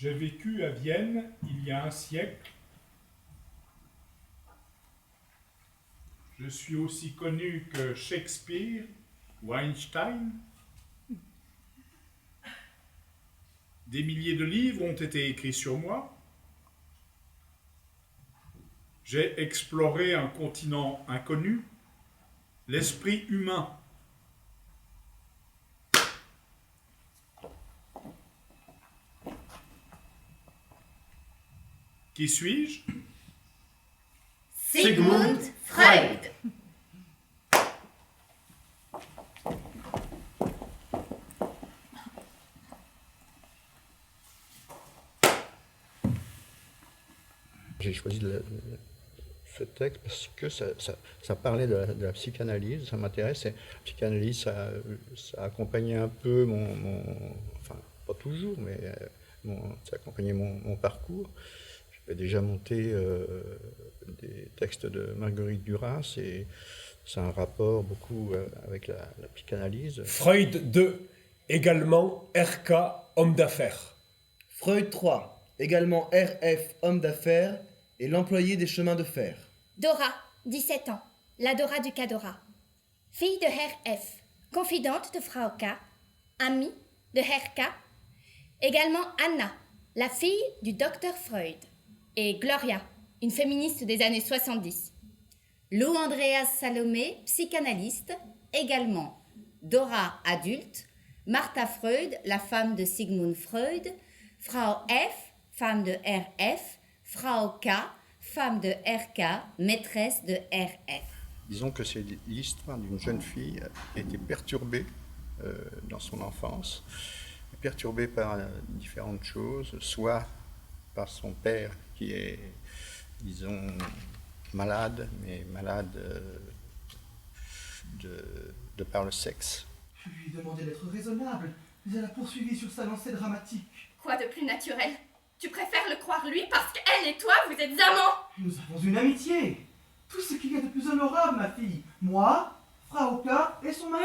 J'ai vécu à Vienne il y a un siècle. Je suis aussi connu que Shakespeare ou Einstein. Des milliers de livres ont été écrits sur moi. J'ai exploré un continent inconnu, l'esprit humain. Qui suis-je? Sigmund Freud. J'ai choisi ce texte parce que ça parlait de la psychanalyse, ça m'intéresse. La psychanalyse, ça accompagnait un peu enfin, pas toujours, mais ça accompagnait mon parcours. J'avais déjà monté des textes de Marguerite Duras et c'est un rapport beaucoup avec la psychanalyse. Freud 2, également RK, homme d'affaires. Freud 3, également RF, homme d'affaires, et l'employé des chemins de fer. Dora, 17 ans, la Dora du Cadora. Fille de Herr F, confidente de Frau K, amie de Herr K. Également Anna, la fille du docteur Freud. Et Gloria, une féministe des années 70. Lou Andreas Salomé, psychanalyste. Également Dora, adulte. Martha Freud, la femme de Sigmund Freud. Frau F, femme de RF. Frau K, femme de RK, maîtresse de RF. Disons que c'est l'histoire d'une jeune fille qui a été perturbée dans son enfance, perturbée par différentes choses, soit par son père qui est, disons, malade, mais malade de par le sexe. Je lui ai demandé d'être raisonnable, mais elle a poursuivi sur sa lancée dramatique. Quoi de plus naturel? Tu préfères le croire lui parce qu'elle et toi, vous êtes amants. Nous avons une amitié. Tout ce qu'il y a de plus honorable, ma fille. Moi, Frau K et son mari.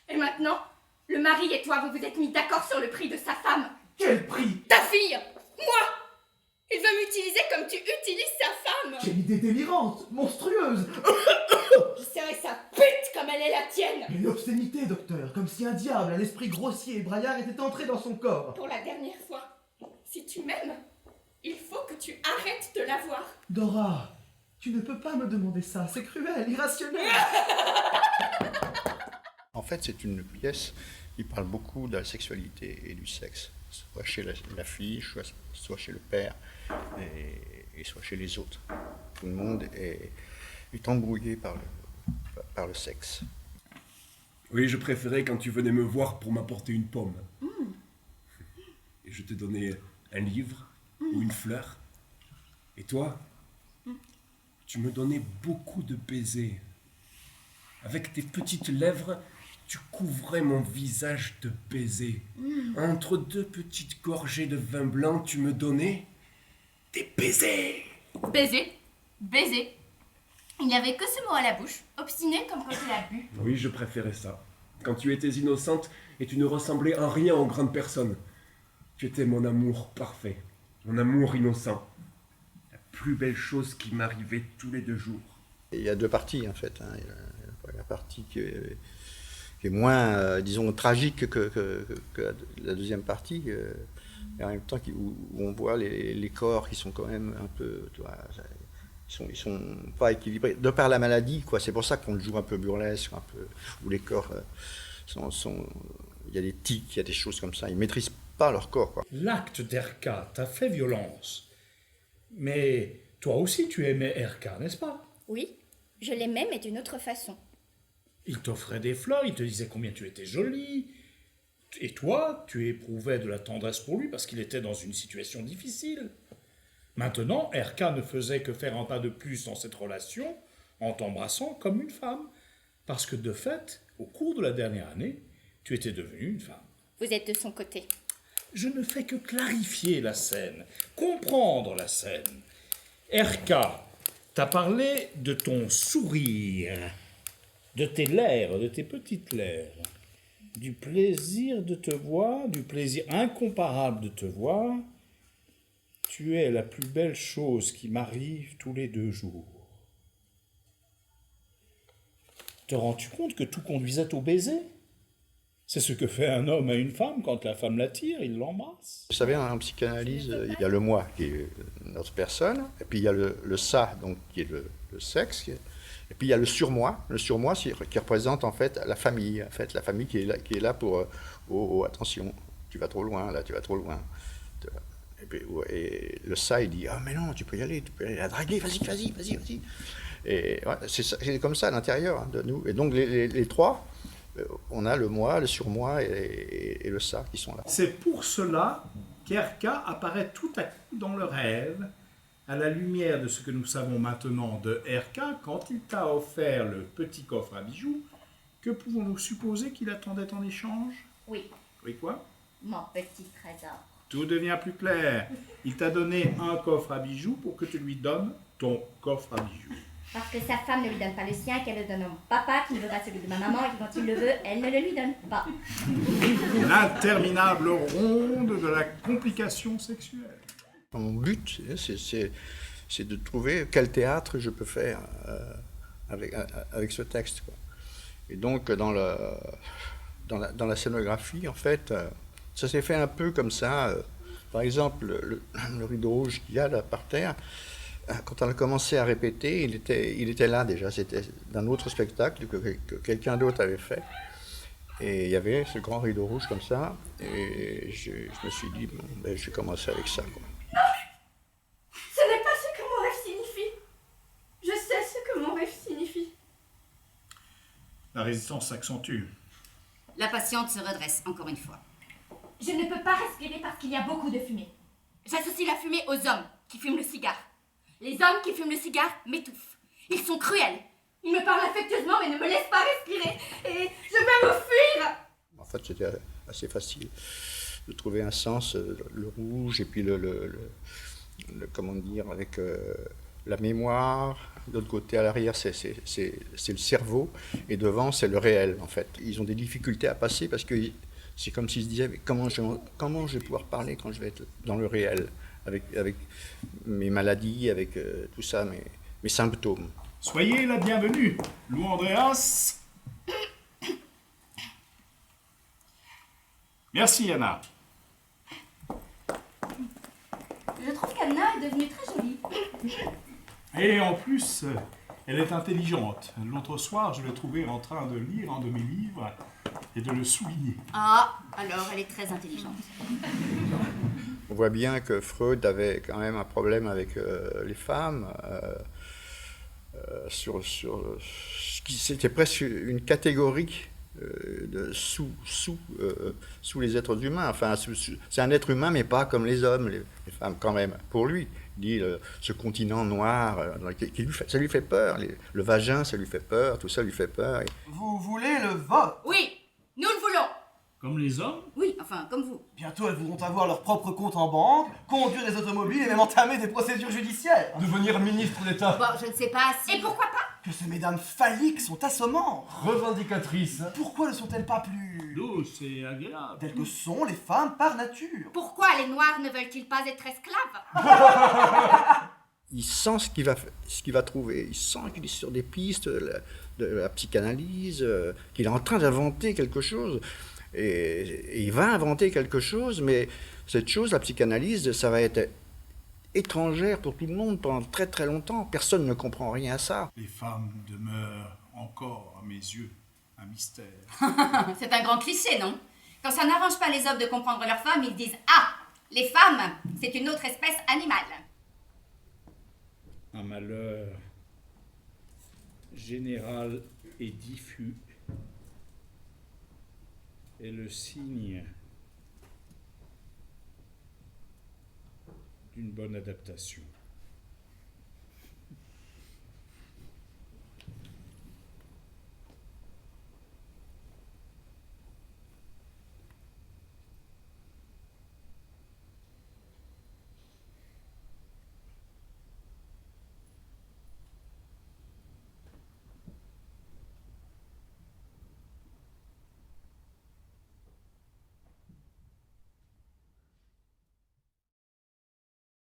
Et maintenant, le mari et toi, vous vous êtes mis d'accord sur le prix de sa femme. Quel prix? Ta fille! Moi! Il veut m'utiliser comme tu utilises sa femme. Quelle idée délirante, monstrueuse. Je serai sa pute comme elle est la tienne. Mais l'obscénité, docteur, comme si un diable à l'esprit grossier et braillard était entré dans son corps. Pour la dernière fois, si tu m'aimes, il faut que tu arrêtes de la voir. Dora, tu ne peux pas me demander ça, c'est cruel, irrationnel. En fait, c'est une pièce qui parle beaucoup de la sexualité et du sexe, soit chez la fille, soit chez le père, et soit chez les autres. Tout le monde est embrouillé par le sexe. Oui, je préférais quand tu venais me voir pour m'apporter une pomme. Et je te donnais un livre ou une fleur. Et toi, tu me donnais beaucoup de baisers. Avec tes petites lèvres, tu couvrais mon visage de baisers. Entre deux petites gorgées de vin blanc, tu me donnais des baisers. Baiser, baiser. Il n'y avait que ce mot à la bouche, obstiné comme quand il a bu. Oui, je préférais ça. Quand tu étais innocente et tu ne ressemblais en rien aux grandes personnes. Tu étais mon amour parfait, mon amour innocent. La plus belle chose qui m'arrivait tous les 2 jours. Et il y a 2 parties, en fait. Il y a la partie qui est moins, disons, tragique que la deuxième partie. Et en même temps, où on voit les corps qui sont quand même un peu... Tu vois, ils sont pas équilibrés. De par la maladie, quoi. C'est pour ça qu'on le joue un peu burlesque, un peu, où les corps il y a des tics, il y a des choses comme ça. Ils maîtrisent pas leur corps, quoi. L'acte d'RK t'a fait violence. Mais toi aussi tu aimais RK, n'est-ce pas? Oui, je l'aimais, mais d'une autre façon. Il t'offrait des fleurs, il te disait combien tu étais jolie. Et toi, tu éprouvais de la tendresse pour lui parce qu'il était dans une situation difficile. Maintenant, RK ne faisait que faire un pas de plus dans cette relation en t'embrassant comme une femme. Parce que de fait, au cours de la dernière année, tu étais devenue une femme. Vous êtes de son côté. Je ne fais que clarifier la scène, comprendre la scène. RK, t'as parlé de ton sourire, de tes lèvres, de tes petites lèvres. Du plaisir de te voir, du plaisir incomparable de te voir. Tu es la plus belle chose qui m'arrive tous les 2 jours. Te rends-tu compte que tout conduisait au baiser? C'est ce que fait un homme à une femme quand la femme l'attire, il l'embrasse. Vous savez, en psychanalyse, il y a le moi qui est notre personne, et puis il y a le ça, donc qui est le sexe, et puis il y a le surmoi. Le surmoi qui représente en fait la famille qui est là pour oh, attention, tu vas trop loin, là, tu vas trop loin. Et le ça, il dit ah mais non, tu peux y aller, la draguer, vas-y. Et ouais, c'est comme ça à l'intérieur de nous. Et donc les trois, on a le moi, le surmoi et le ça qui sont là. C'est pour cela qu'Erka apparaît tout à coup dans le rêve, à la lumière de ce que nous savons maintenant de Erka, quand il t'a offert le petit coffre à bijoux. Que pouvons-nous supposer qu'il attendait en échange? Oui, Oui quoi? mon petit trésor. Tout devient plus clair. Il t'a donné un coffre à bijoux pour que tu lui donnes ton coffre à bijoux. Parce que sa femme ne lui donne pas le sien, qu'elle le donne à mon papa, qui ne veut pas celui de ma maman, et que quand il le veut, elle ne le lui donne pas. L'interminable ronde de la complication sexuelle. Mon but, c'est de trouver quel théâtre je peux faire avec ce texte, quoi. Et donc, dans la scénographie, en fait, ça s'est fait un peu comme ça. Par exemple, le rideau rouge qu'il y a là par terre, quand on a commencé à répéter, il était là déjà. C'était d'un autre spectacle que quelqu'un d'autre avait fait. Et il y avait ce grand rideau rouge comme ça. Et je me suis dit, bon, ben, je vais commencer avec ça, quoi. Ce n'est pas ce que mon rêve signifie. Je sais ce que mon rêve signifie. La résistance s'accentue. La patiente se redresse encore une fois. Je ne peux pas respirer parce qu'il y a beaucoup de fumée. J'associe la fumée aux hommes qui fument le cigare. Les hommes qui fument le cigare m'étouffent. Ils sont cruels. Ils me parlent affectueusement mais ne me laissent pas respirer. Et je vais me fuir. En fait, c'était assez facile de trouver un sens, le rouge, et puis comment dire, avec la mémoire. De l'autre côté, à l'arrière, c'est le cerveau, et devant, c'est le réel, en fait. Ils ont des difficultés à passer parce que c'est comme s'ils se disaient, mais comment je vais pouvoir parler quand je vais être dans le réel, avec mes maladies, avec tout ça, mes symptômes. Soyez la bienvenue, Lou Andreas. Merci Anna. Je trouve qu'Anna est devenue très jolie. Et en plus, elle est intelligente. L'autre soir, je l'ai trouvée en train de lire un de mes livres et de le souligner. Ah, alors elle est très intelligente. On voit bien que Freud avait quand même un problème avec les femmes, sur ce qui c'était presque une catégorie sous les êtres humains. Enfin, c'est un être humain, mais pas comme les hommes, les femmes quand même. Pour lui, il dit ce continent noir, ça lui fait peur. Le vagin, ça lui fait peur, tout ça lui fait peur. Vous voulez le vote? Oui, nous le voulons. Comme les hommes? Oui, enfin, comme vous. Bientôt, elles voudront avoir leur propre compte en banque, conduire des automobiles et même entamer des procédures judiciaires. Devenir ministre d'État. Bon, je ne sais pas si... Et pourquoi pas? Que ces mesdames phalliques sont assommantes. Revendicatrice. Pourquoi ne sont-elles pas plus... Douce et agréable. telles que sont les femmes par nature? Pourquoi les Noirs ne veulent-ils pas être esclaves? Il sent ce qu'il va trouver. Il sent qu'il est sur des pistes de la psychanalyse, qu'il est en train d'inventer quelque chose. Et il va inventer quelque chose, mais cette chose, la psychanalyse, ça va être étrangère pour tout le monde pendant très très longtemps. Personne ne comprend rien à ça. Les femmes demeurent encore, à mes yeux, un mystère. C'est un grand cliché, non? Quand ça n'arrange pas les hommes de comprendre leurs femmes, ils disent « Ah, les femmes, c'est une autre espèce animale ». Un malheur général et diffus est le signe d'une bonne adaptation.